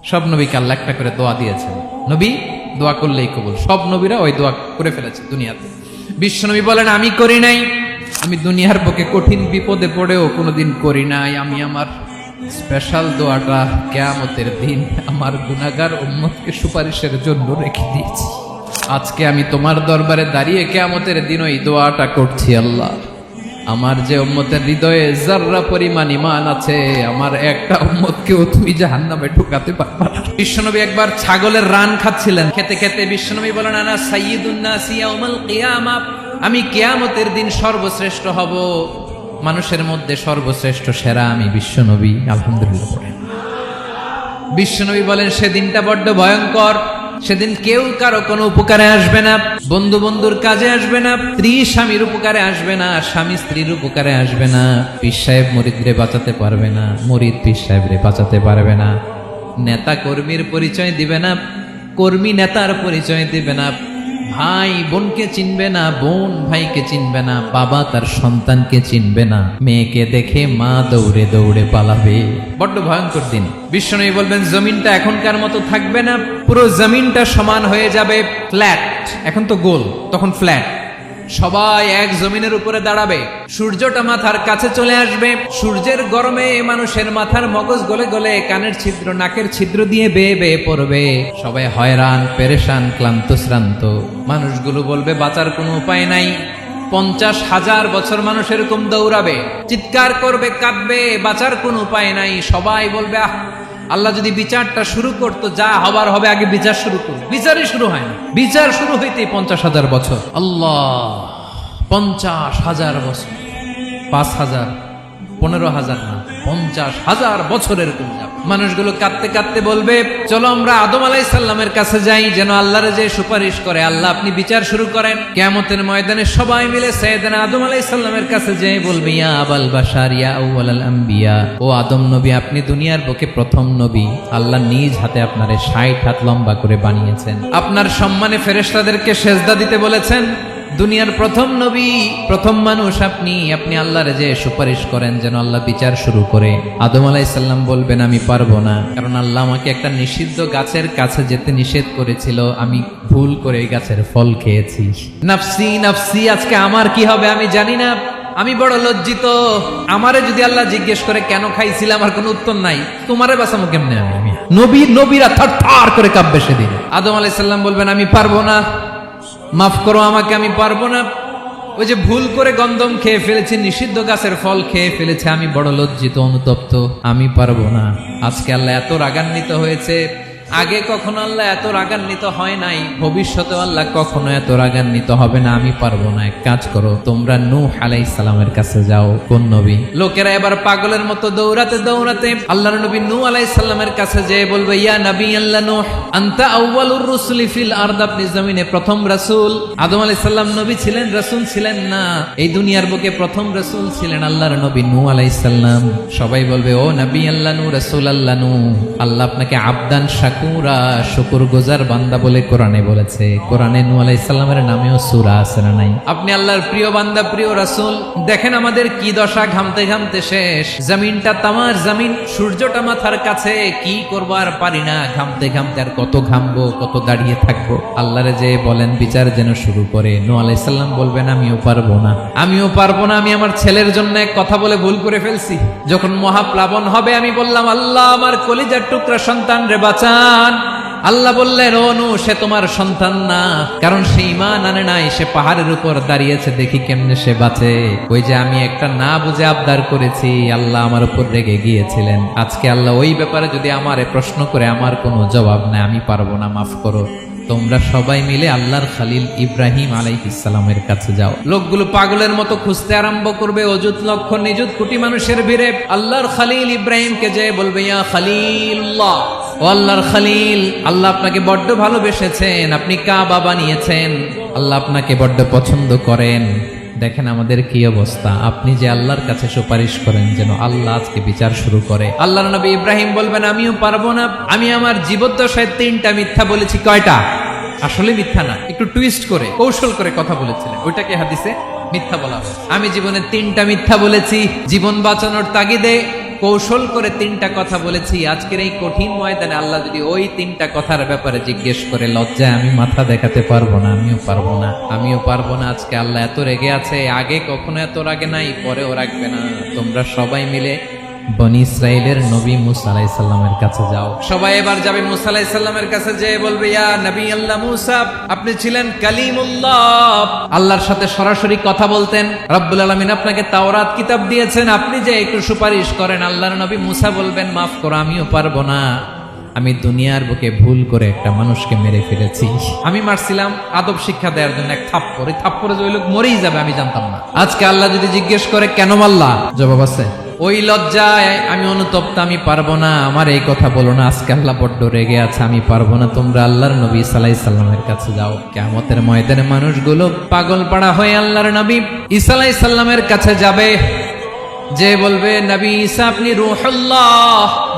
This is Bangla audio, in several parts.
সব নবীকে আল্লাহ একটা করে দোয়া দিয়েছেন, নবী দোয়া করলেই কবুল। সব নবীরা ওই দোয়া করে ফেলেছে দুনিয়াতে। বিশ্বনবী বলেন আমি করি নাই, আমি দুনিয়ার বুকে কঠিন বিপদে পড়েও কোনোদিন করি নাই। আমি আমার স্পেশাল দোয়াটা কিয়ামতের দিন আমার গুনাহগার উম্মতকে সুপারিশের জন্য রেখে দিয়েছি। আজকে আমি তোমার দরবারে দাঁড়িয়ে কিয়ামতের দিন ওই দোয়াটা করছি, আল্লাহ আমার যে উম্মতের হৃদয়ে যাররা পরিমাণ ঈমান আছে, আমার একটা উম্মতকেও তুমি জাহান্নামে ঢুকাতে পারবা না। বিশ্বনবী একবার ছাগলের রান খাচ্ছিলেন, খেতে খেতে বিশ্বনবী বলেন আনা সাইয়্যিদুন নাস ইয়াউমাল কিয়ামা, আমি কিয়ামতের দিন সর্বশ্রেষ্ঠ হব, মানুষের মধ্যে সর্বশ্রেষ্ঠ সেরা আমি বিশ্বনবী। আলহামদুলিল্লাহ পড়েন। বিশ্বনবী বলেন সেদিনটা বড্ড ভয়ঙ্কর, সেদিন কেউ কারো কোনো উপকারে আসবে না, বন্ধু বন্ধুর কাজে আসবে না, স্ত্রী স্বামীর উপকারে আসবে না, স্বামী স্ত্রীর উপকারে আসবে না, পীর সাহেব মুরিদরে বাঁচাতে পারবে না, মুরিদ পীর সাহেবরে বাঁচাতে পারবে না, নেতা কর্মীর পরিচয় দিবে না, কর্মী নেতার পরিচয় দিবে না, ভাই বোনকে চিনবে না, বোন ভাইকে চিনবে না, বাবা তার সন্তানকে চিনবে না, মেয়েকে দেখে মা দৌড়ে দৌড়ে পালাবে। বড্ড ভয়ঙ্কর দিন। বিশ্বনবী বলবেন জমিনটা এখনকার মতো থাকবে না, পুরো জমিনটা সমান হয়ে যাবে ফ্ল্যাট। এখন তো গোল, তখন ফ্ল্যাট। সবাই এক জমিনের উপরে দাঁড়াবে, সূর্যটা মাথার কাছে চলে আসবে, সূর্যের গরমে মানুষের মাথার মগজ গলে গলে কানের ছিদ্র নাকের ছিদ্র দিয়ে বেয়ে বেয়ে পড়বে। সবাই হয়রান পেরেশান ক্লান্ত শ্রান্ত। মানুষগুলো বলবে বাঁচার কোনো উপায় নাই। 50,000 বছর মানুষ এরকম দৌড়াবে, চিৎকার করবে, কাঁদবে, বাঁচার কোনো উপায় নাই। সবাই বলবে আহ, আল্লাহ যদি বিচারটা শুরু করতো, যা হবার হবে, আগে বিচার শুরু করুন। বিচারই শুরু হয় না, বিচার শুরু হইতেই 50,000 বছর। আল্লাহ, 50,000 বছর, 5,000, 15,000 না, 50,000 বছরের কোন যাবে। মানুষগুলো কাঁদতে কাঁদতে বলবে চলো আমরা আদম আলাইহিস সালামের কাছে যাই, যেন আল্লাহরে যে সুপারিশ করে, আল্লাহ আপনি বিচার শুরু করেন। কিয়ামতের ময়দানে সবাই মিলে সাইয়েদনা আদম আলাইহিস সালামের কাছে যেয়ে বলবে ইয়া আবাল বাশার ইয়া আউয়ালাল আম্বিয়া, ও আদম নবী আপনি দুনিয়ার বুকে প্রথম নবী, আল্লাহ নিজ হাতে আপনারে 60 হাত লম্বা করে বানিয়েছেন, আপনার সম্মানে ফেরেশতাদেরকে সেজদা দিতে বলেছেন, দুনিয়ার প্রথম নবী প্রথম মানুষ আপনি, আপনি আল্লাহরে যে সুপারিশ করেন যেন আল্লাহ বিচার শুরু করে। আদম আলাইহিস সালাম বলবেন আমি পারবো না, কারণ আল্লাহ আমাকে একটা নিষিদ্ধ গাছের কাছে যেতে নিষেধ করেছিল, আমি ভুল করে এই গাছের ফল খেয়েছি। নাফসি নাফসি, আজকে আমার কি হবে আমি জানি না, আমি বড় লজ্জিত। আমারে যদি আল্লাহ জিজ্ঞেস করে কেন খাইছিলাম, আমার কোনো উত্তর নাই, তোমারে বাঁচাবো কেমনে আমি? নবীরা থার করে কাঁপবে সেদিন। আদম আলাইহিস সালাম বলবেন আমি পারবো না, মাফ করো আমাকে, আমি পারবো না। ওই যে ভুল করে গন্ধম খেয়ে ফেলেছি, নিষিদ্ধ গাছের ফল খেয়ে ফেলেছে, আমি বড় লজ্জিত অনুতপ্ত, আমি পারবো না। আজকে আল্লাহ এত রাগান্বিত হয়েছে, আগে কখনো আল্লাহ এত রাগান্বিত হয় নাই, ভবিষ্যতে আল্লাহ কখনো এত রাগান্বিত হবে না। আমি পারবো না, এক কাজ করো, তোমরা নূহ আলাইহিস সালামের কাছে যাও। কোন নবী? লোকেরা এবার পাগলের মতো দৌড়াতে দৌড়াতে আল্লাহর নবী নূহ আলাইহিস সালামের কাছে যেয়ে বলবে ইয়া নবী আল্লাহ নূহ আনতা আউয়ালুর রুসুলি ফিল আরদ, আপনি জমিনে প্রথম রাসূল। আদম আলাইহিস সালাম নবী ছিলেন, রাসূল ছিলেন না, এই দুনিয়ার বুকে প্রথম রাসূল ছিলেন আল্লাহর নবী নূহ আলাইহিস সালাম। সবাই বলবে ও নবী আল্লাহ নূহ, রাসূল আল্লাহ নূহ, আল্লাহ আপনাকে আবদান শাকুরা, শুকর গুজার বান্দা বলে কোরআনে বলেছে। কোরআনে নূহ আলাইহিস সালামের নামেও সূরা আছে না নাই? আপনি আল্লাহর প্রিয় বান্দা, প্রিয় রাসূল। দেখেন আমাদের কি দশা, ঘামতে ঘামতে শেষ, জমিনটা তামার জমিন, সূর্যটা মাথার কাছে, কি করবো আর পারি না, ঘামতে ঘামতে আর কত ঘামবো, কত দাঁড়িয়ে থাকবো। আল্লাহরে যে বলেন বিচার যেন শুরু করে। নূহ আলাইহিস সালাম বলবেন আমিও পারবো না, আমিও পারবো না, আমি আমার ছেলের জন্য এক কথা বলে ভুল করে ফেলছি। যখন মহাপ্লাবন হবে আমি বললাম আল্লাহ আমার কলিজার টুকরা সন্তান রে বাঁচান। আল্লাহ বললেন ও নূহ, সে তোমার সন্তান না, কারণ সে ঈমান আনে নাই, সে পাহাড়ের উপর দাঁড়িয়েছে, দেখি কেমনে সে বাঁচে। ওই যে আমি একটা না বুঝে আবদার করেছি, আল্লাহ আমার উপর রেগে গিয়েছিলেন। আজকে আল্লাহ ওই ব্যাপারে যদি আমারে প্রশ্ন করে, আমার কোনো জবাব নাই, আমি পারবো না, মাফ করো। তোমরা সবাই মিলে আল্লাহর খলিল ইব্রাহিম আলাইহিস সালামের কাছে যাও। লোকগুলো পাগলের মতো খুঁজতে আরম্ভ করবে, অযুত লক্ষ নিযুত কোটি মানুষের ভিড়ে আল্লাহর খলিল ইব্রাহিমকে যেয়ে বলবে ইয়া খলিলুল্লাহ, ও আল্লাহর খলিল, আল্লাহ আপনাকে বড্ড ভালোবেসেছেন, আপনি কাবা বানিয়েছেন, আল্লাহ আপনাকে বড্ড পছন্দ করেন। দেখেন আমাদের কি অবস্থা, আপনি যে আল্লাহর কাছে সুপারিশ করেন যেন আল্লাহ আজকে বিচার শুরু করে। আল্লাহর নবী ইব্রাহিম বলবেন আমিও পারবো না, আমি আমার জীবদ্দশায় 3টা মিথ্যা বলেছি। কয়টা? আসলে মিথ্যা না, একটু টুইস্ট করে কৌশল করে কথা বলেছিলেন, ওইটাকে হাদিসে মিথ্যা বলা হয়। আমি জীবনে 3টা মিথ্যা বলেছি, জীবন বাঁচানোর তাগিদে কৌশল করে 3টা কথা বলেছি। আজকের এই কঠিন ময়দানে আল্লাহ যদি ওই 3টা কথার ব্যাপারে জিজ্ঞেস করে, লজ্জায় আমি মাথা দেখাতে পারবো না, আমিও পারবো না। আজকে আল্লাহ এত রেগে আছে, আগে কখনো এত রাগে নাই, পরেও রাখবে না। তোমরা সবাই মিলে বনি ইসরাইলের নবী মুসা আলাইহিস সালামের কাছে যাও। সবাই এবার যাবে মুসা আলাইহিস সালামের কাছে, যেয়ে বলবে, ইয়া নবী আল্লাহ মুসা, আপনি ছিলেন কালিমুল্লাহ, আল্লাহর সাথে সরাসরি কথা বলতেন। রব্বুল আলামিন আপনাকে তাওরাত কিতাব দিয়েছেন, আপনি যে একটু সুপারিশ করেন। আল্লাহর নবী মুসা বলবেন, মাফ করো, আমিও পারবো না। আমি দুনিয়ার বুকে ভুল করে একটা মানুষকে মেরে ফেলেছি। আমি মারছিলাম আদব শিক্ষা দেওয়ার জন্য এক থাপ্পড়, এই থাপ্পড়ে যে ওই লোক মরেই যাবে আমি জানতাম না। আজকে আল্লাহ যদি জিজ্ঞেস করে কেন মারলা, জবাব আছে। ওই লজ্জায় আমি অনুতপ্ত, আমি পারবো না, আমার এই কথা বলো না। আজকে আল্লাহ বড্ড রেগে আছে, আমি পারবো না। তোমরা আল্লাহর নবী ঈসা আলাইহিস সালামের কাছে যাও। কিয়ামতের ময়দানে মানুষগুলো পাগল পাড়া হয়ে আল্লাহর নবী ঈসা আলাইহিস সালামের কাছে যাবে, যে বলবে, নবী ঈসা আপনি রূহুল্লাহ,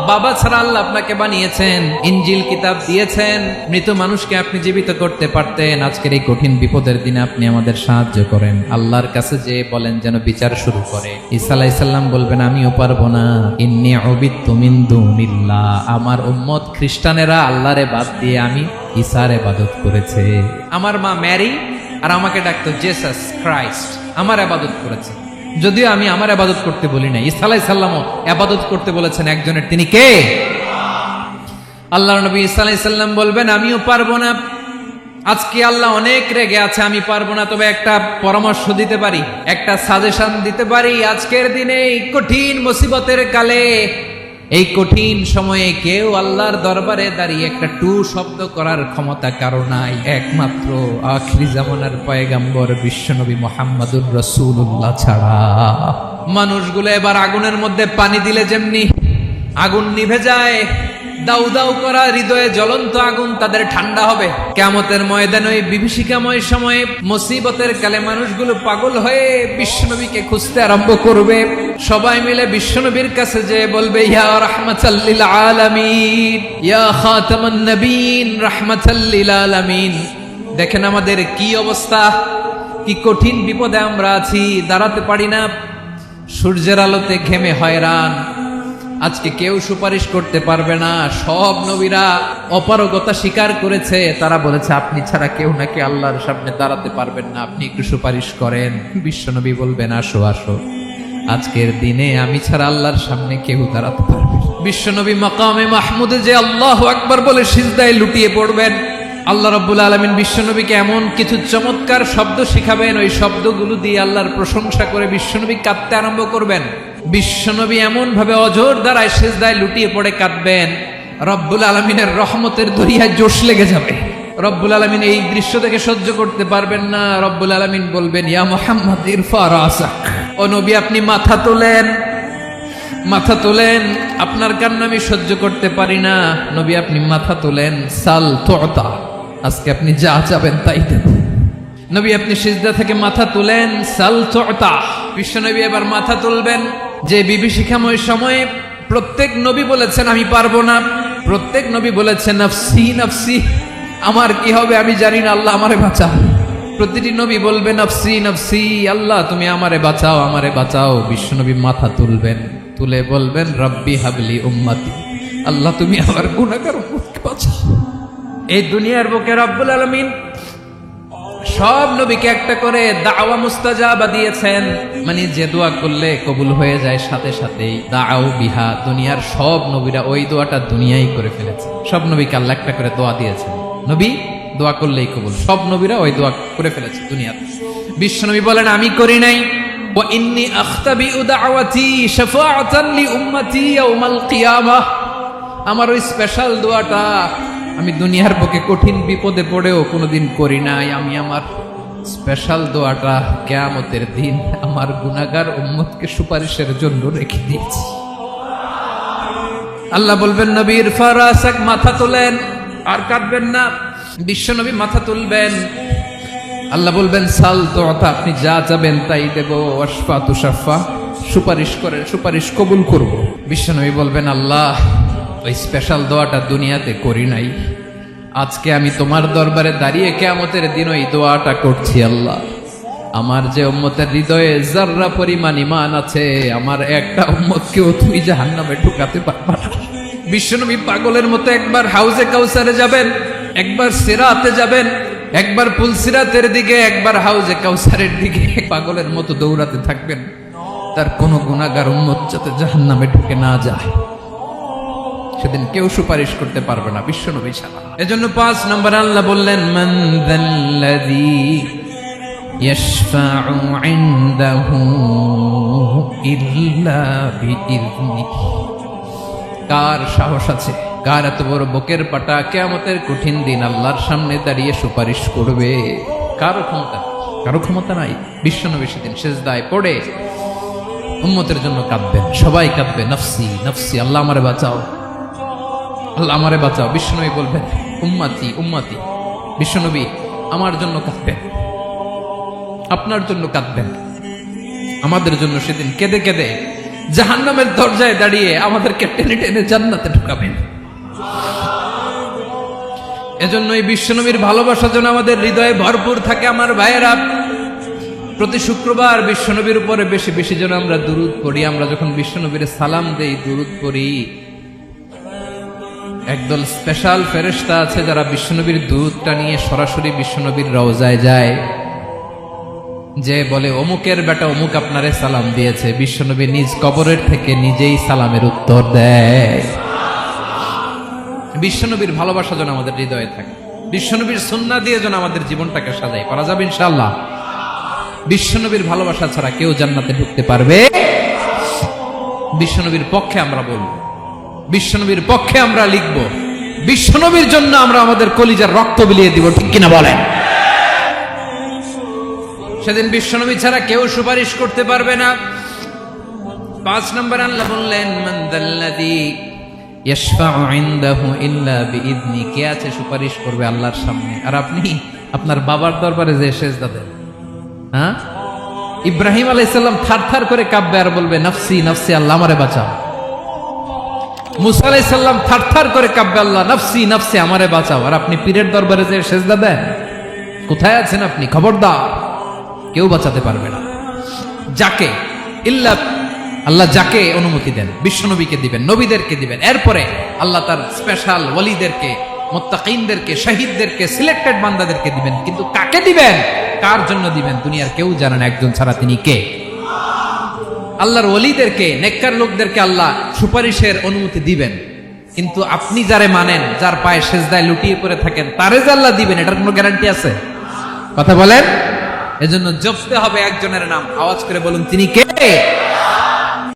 বাবা ছাড়া আল্লাহ আপনাকে বানিয়েছেন, ইনজিল কিতাব দিয়েছেন, মৃত মানুষকে আপনি জীবিত করতে পারতেন। আজকের এই কঠিন বিপদের দিনে আপনি আমাদের সাহায্য করেন। আল্লাহর কাছে যে বলেন যেন বিচার শুরু করে। ঈসা আলাইহিস সালাম বলবেন, আমিও পারবো না। ইন্নী উবিদতু মিন দুনিল্লাহ, আমার উম্মত খ্রিস্টানেরা আল্লাহরে বাদ দিয়ে আমি ঈসার ইবাদত করেছে। আমার মা ম্যারি আর আমাকে ডাকতো জেসাস ক্রাইস্ট, আমার ইবাদত করেছে। যদিও আমি আমার ইবাদত করতে বলি না, ঈসা আলাইহিস সালামও ইবাদত করতে বলেছেন একজনের, তিনি কে? আল্লাহর নবী ঈসা আলাইহিস সালাম বলবেন, আমিও পারবো না। আজকে আল্লাহ অনেক রেগে আছে, আমি পারবো না। তবে একটা পরামর্শ দিতে পারি, একটা সাজেশন দিতে পারি। আজকের দিনে এই কঠিন মুসিবতের কালে, এই কঠিন সময়ে কেউ আল্লাহর দরবারে দাঁড়িয়ে একটা টু শব্দ করার ক্ষমতা কারো নাই, একমাত্র আখিরি জামানার পয়গম্বর বিশ্বনবী মুহাম্মদুর রাসূলুল্লাহ ছাড়া। মানুষগুলো এবার আগুনের মধ্যে পানি দিলে যেমনি আগুন নিভে যায়, দাউ দাউ করা হৃদয়ে জ্বলন্ত আগুন তাদের ঠান্ডা হবে। কিয়ামতের ময়দানে ওই বিভীষিকাময় সময়ে, মুসিবতের কালে মানুষগুলো পাগল হয়ে বিশ্বনবীকে খুঁজতে আরম্ভ করবে। সবাই মিলে বিশ্বনবীর কাছে যে বলবে, ইয়া রাহমাতাল লিল আলামিন, ইয়া খাতামান নবীন, রাহমাতাল লিল আলামিন। দেখেন আমাদের কি অবস্থা, কি কঠিন বিপদে আমরা আছি, দাঁড়াতে পারি না, সূর্যের আলোতে ঘেমে হয়রান। আজকে কেউ সুপারিশ করতে পারবে না। সব নবীরা অপারগতা স্বীকার করেছে, তারা বলেছে আপনি ছাড়া কেউ নাকি আল্লাহর সামনে দাঁড়াতে পারবেন না, আপনি একটু সুপারিশ করেন। বিশ্বনবী বলবেন, আসো আসো, আজকের দিনে আমি ছাড়া আল্লাহর সামনে কেউ দাঁড়াতে পারবে না। বিশ্বনবী মাকামে মাহমুদে যে আল্লাহু আকবার বলে সিজদায় লুটিয়ে পড়বেন। আল্লাহ রাব্বুল আলামিন বিশ্বনবীকে এমন কিছু চমৎকার শব্দ শিখাবেন, ওই শব্দগুলো দিয়ে আল্লাহর প্রশংসা করে বিশ্বনবী কাঁদতে আরম্ভ করবেন। বিশ্বনবী এমন ভাবে অজর দ্বারায় সিজদায় লুটিয়ে পড়ে কাঁদবেন, রব্বুল আলামিনের রহমতের দরিয়ায় জোশ লেগে যাবে। রব্বুল আলামিন এই দৃশ্য থেকে সহ্য করতে পারবেন না। রব্বুল আলামিন বলবেন, ইয়া মুহাম্মদ ইরফা রাসাক, ও নবী আপনি মাথা তোলেন, মাথা তোলেন, আপনার কান্না আমি সহ্য করতে পারি না। নবী আপনি মাথা তোলেন, সাল তুতা, আজকে আপনি যা চাবেন তাই দেব। নবী আপনি সিজদা থেকে মাথা তুলেন, সাল তুতা। বিশ্বনবী এবার মাথা তুলবেন। যে বিভীষিকাময় সময়ে প্রত্যেক নবী বলেছেন আমি পারবো না, প্রত্যেক নবী বলেছেন নফসি নফসি, আমার কি হবে আমি জানি না, আল্লাহ আমারে বাঁচাও। প্রতিটি নবী বলবে নফসি নফসি, আল্লাহ তুমি আমারে বাঁচাও, আমারে বাঁচাও। বিশ্বনবী মাথা তুলবেন, তুলে বলবেন রব্বি হাবলি উম্মতি, আল্লাহ তুমি আমার গুনাহগার উম্মতকে বাঁচাও। এই দুনিয়ার বুকে রব্বুল আলামিন সব নবীকে একটা করে দাওয়া মুস্তাজাবা দিয়েছেন, মানে যে দোয়া করলে কবুল হয়ে যায় সাথে সাথেই। দাও বিহা, দুনিয়ার সব নবীরা ওই দোয়াটা দুনিয়ায় করে ফেলেছে। সব নবীকে আল্লাহ একটা করে দোয়া দিয়েছেন, নবী দোয়া করলেই কবুল। সব নবীরা ওই দোয়া করে ফেলেছে দুনিয়াতে। বিশ্বনবী বলেন আমি করি নাই। ওয়া ইন্নী আখতাবিউ দাওয়াতি শাফাআতান লি উম্মতি ইয়াউমাল কিয়ামাহ, আমার ওই স্পেশাল দোয়াটা আমি দুনিয়ার বুকে কঠিন বিপদে পড়েও কোনোদিন করি নাই। আমি আমার স্পেশাল দোয়াটা কিয়ামতের দিন আমার গুনাহগার উম্মতকে সুপারিশের জন্য রেখে দিয়েছি। আল্লাহ বলবেন নবী ইরফা রাসাক, মাথা তোলেন, আর কাঁদবেন না। বিশ্বনবী মাথা তুলবেন, আল্লাহ বলবেন সাল তুতা, আপনি যা চাবেন তাই দেব। ওয়াশফা তুশাফা, সুপারিশ করেন, সুপারিশ কবুল করব। বিশ্বনবী বলবেন আল্লাহ ওই স্পেশাল দোয়াটা দুনিয়াতে করি নাই, আজকে আমি তোমার দরবারে দাঁড়িয়ে কিয়ামতের দিন ওই দোয়াটা করছি। আল্লাহ আমার যে উম্মতের হৃদয়ে যাররা পরিমাণ ঈমান আছে, আমার একটা উম্মতকেও তুই জাহান্নামে ঢুকাতে পারবা না। বিশ্বনবী পাগলের মতো একবার হাউজে কাউসারে যাবেন, একবার সিরাতে যাবেন, একবার পুলসিরাতের দিকে, একবার হাউজে কাউসারের দিকে, পাগলের মতো দৌড়াতে থাকবেন। তার কোন গুনাহগার উম্মত যাতে জাহান্নামে ঢুকে না যায়, সেদিন কেউ সুপারিশ করতে পারবে না বিশ্বনবী ছাড়া। এজন্য 5 নম্বর আল্লাহ বললেন, মান যাল্লাযী ইয়াশফাউ ইনদাহু ইল্লা বিইযনিহি। কার সাহস আছে, কার এত বড় বুকের পাটা কিয়ামতের কঠিন দিন আল্লাহর সামনে দাঁড়িয়ে সুপারিশ করবে? কারো ক্ষমতা নাই। বিশ্বনবী সেদিন সিজদায় পড়ে উম্মতের জন্য কাঁদবেন, সবাই কাঁদবে, নফসি নফসি, আল্লাহ আমারে বাঁচাও, আল্লাহ আমারে বাঁচাও। বিশ্বনবী বলবেন, উম্মতি উম্মতি। বিশ্বনবী আমার জন্য কাঁদবেন, আপনার জন্য কাঁদবেন, আমাদের জন্য সেদিন কেঁদে কেঁদে জাহান্নামের দরজায় দাঁড়িয়ে আমাদেরকে টেনে টেনে জান্নাতে ঢুকাবেন। এজন্য এই বিশ্বনবীর ভালোবাসা যেন আমাদের হৃদয়ে ভরপুর থাকে। আমার ভাইয়েরা, প্রতি শুক্রবার বিশ্বনবীর উপরে বেশি বেশি যেন আমরা দুরূদ পড়ি। আমরা যখন বিশ্বনবীর সালাম দেই, দুরূদ পড়ি, একদল স্পেশাল ফেরেশতা আছে যারা বিশ্বনবীর দুরূদটা নিয়ে সরাসরি বিশ্বনবীর রওজায় যায়, যে বলে অমুকের বেটা অমুক আপনারে সালাম দিয়েছে। বিশ্বনবী নিজ কবরের থেকে নিজেই সালামের উত্তর দেয়। বিশ্বনবীর ভালোবাসা যেন আমাদের হৃদয়ে থাকে, বিশ্বনবীর সুন্নাহ দিয়ে যেন আমাদের জীবনটাকে সাজাই, পারা যাবে ইনশাআল্লাহ। বিশ্বনবীর ভালোবাসা ছাড়া কেউ জান্নাতে ঢুকতে পারবে? বিশ্বনবীর পক্ষে আমরা বলবো, বিশ্বনবীর পক্ষে আমরা লিখব, বিশ্বনবীর জন্য আমরা আমাদের কলিজার রক্ত বিলিয়ে দিব, ঠিক কিনা বলেন? সেদিন বিশ্বনবী ছাড়া কেউ সুপারিশ করতে পারবে না। 5 নম্বর আল্লাহ বললেন, মান যাল্লাযী ইয়াশফাউ ইনদাহু ইল্লা বিইযনি। কে আছে সুপারিশ করবে আল্লাহর সামনে? আর আপনি আপনার বাবার দরবারে যে সেজদা দেন, হ্যাঁ, ইব্রাহিম আলাইহিস সালাম থারথার করে কাঁপবে আর বলবে, নফসি নফসি, আল্লাহ আমারে বাঁচাও। মুসা আলাইহিস সালাম থারথার করে কাঁপবে, আল্লাহ নফসি নফসি, আমারে বাঁচাও। আর আপনি পীরের দরবারে যে সেজদা দেন, কোথায় আছেন আপনি? খবরদার, কেউ বাঁচাতে পারবে না। যাকে ইল্লা আল্লাহ যাকে অনুমতি দেন, বিশ্বনবীকে দিবেন, নবীদেরকে দিবেন, এরপরে আল্লাহ তার স্পেশাল ওয়ালিদেরকে, মুত্তাকিনদেরকে, শহীদদেরকে, সিলেক্টেড বান্দাদেরকে দিবেন। কিন্তু কাকে দিবেন, কার জন্য দিবেন, দুনিয়ার কেউ জানে না একজন ছাড়া, তিনি কে? আল্লাহর ওয়ালিদেরকে, নেককার লোকদেরকে আল্লাহ সুপারিশের অনুমতি দিবেন। কিন্তু আপনি যারে মানেন, যার পায়ে সেজদায় লুটিয়ে পড়ে থাকেন, তারে যে আল্লাহ দিবেন, এটার কোনো গ্যারান্টি আছে? কথা বলেন। এজন্য জপতে হবে একজনের নাম, আওয়াজ করে বলুন, তিনি কে?